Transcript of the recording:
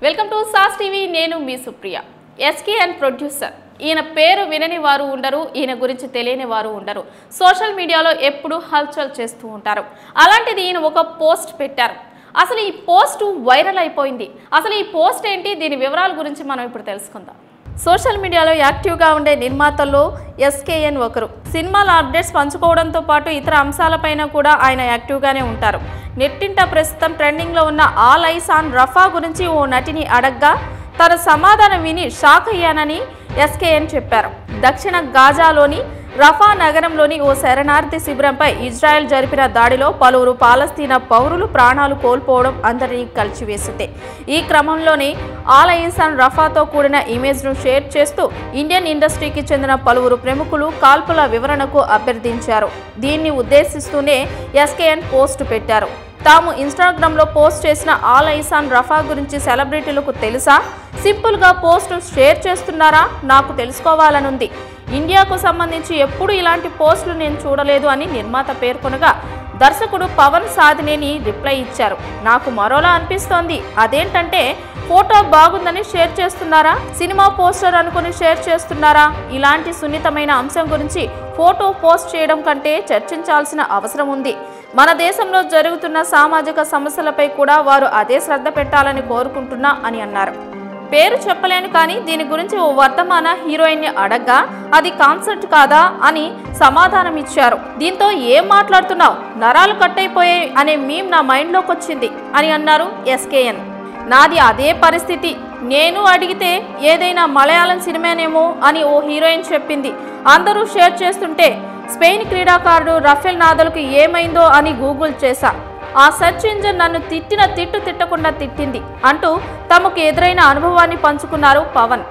Welcome to sauce TV. నేను మీ Supriya. SKN producer. ఈయన పేరు వినని వారు ఉండరు, ఈయన గురించి తెలియని వారు ఉండరు. సోషల్ మీడియాలో ఎప్పుడు హల్చల్ చేస్తూ ఉంటారు. అలాంటిది ఈయన ఒక పోస్ట్ పెట్టారు. అసలు ఈ పోస్ట్ వైరల్ అయిపోయింది. అసలు ఈ పోస్ట్ ఏంటి, దీని వివరాల గురించి మనం ఇప్పుడు తెలుసుకుందాం. సోషల్ మీడియాలో యాక్టివ్గా ఉండే నిర్మాతల్లో ఎస్కేఎన్ ఒకరు. సినిమాల అప్డేట్స్ పంచుకోవడంతో పాటు ఇతర అంశాలపైన కూడా ఆయన యాక్టివ్గానే ఉంటారు. నెట్టింట ప్రస్తుతం ట్రెండింగ్లో ఉన్న ఆల్ ఐస్ ఆన్ రఫా గురించి ఓ నటిని అడగ్గా తన సమాధానం విని షాక్ అయ్యానని ఎస్కేఎన్ చెప్పారు. దక్షిణ గాజాలోని రఫా నగరంలోని ఓ శరణార్థి శిబిరంపై ఇజ్రాయెల్ జరిపిన దాడిలో పలువురు పాలస్తీనా పౌరులు ప్రాణాలు కోల్పోవడం అందరినీ కలిచివేసింది. ఈ క్రమంలోనే ఆల్ ఐస్ ఆన్ రఫాతో కూడిన ఇమేజ్ను షేర్ చేస్తూ ఇండియన్ ఇండస్ట్రీకి చెందిన పలువురు ప్రముఖులు కాల్పుల వివరణకు అభ్యర్థించారు. దీన్ని ఉద్దేశిస్తూనే ఎస్కేఎన్ పోస్ట్ పెట్టారు. తాము ఇన్స్టాగ్రామ్లో పోస్ట్ చేసిన ఆల్ ఐస్ ఆన్ రఫా గురించి సెలబ్రిటీలకు తెలుసా? సింపుల్గా పోస్ట్ షేర్ చేస్తున్నారా? నాకు తెలుసుకోవాలనుంది. ఇండియాకు సంబంధించి ఎప్పుడు ఇలాంటి పోస్టులు నేను చూడలేదు అని నిర్మాత పేర్కొనగా, దర్శకుడు పవన్ సాధినేని రిప్లై ఇచ్చారు. నాకు మరోలా అనిపిస్తోంది. అదేంటంటే, ఫోటో బాగుందని షేర్ చేస్తున్నారా, సినిమా పోస్టర్ అనుకుని షేర్ చేస్తున్నారా? ఇలాంటి సున్నితమైన అంశం గురించి ఫోటో పోస్ట్ చేయడం కంటే చర్చించాల్సిన అవసరం ఉంది. మన దేశంలో జరుగుతున్న సామాజిక సమస్యలపై కూడా వారు అదే శ్రద్ధ పెట్టాలని కోరుకుంటున్నా అని అన్నారు. పేరు చెప్పలేను కానీ దీని గురించి ఓ వర్ధమాన హీరోయిన్ని అడగ్గా అది కాన్సెప్ట్ కాదా అని సమాధానం ఇచ్చారు. దీంతో ఏం మాట్లాడుతున్నావు, నరాలు కట్టయిపోయాయి అనే మీమ్ నా మైండ్లోకి వచ్చింది అని అన్నారు ఎస్కేఎన్. నాది అదే పరిస్థితి. నేను అడిగితే ఏదైనా మలయాళం సినిమానేమో అని ఓ హీరోయిన్ చెప్పింది. అందరూ షేర్ చేస్తుంటే స్పెయిన్ క్రీడాకారుడు రఫెల్ నాదల్కు ఏమైందో అని గూగుల్ చేశా. ఆ సెర్చ్ ఇంజిన్ నన్ను తిట్టకుండా తిట్టింది అంటూ తమకు ఎదురైన అనుభవాన్ని పంచుకున్నారు పవన్.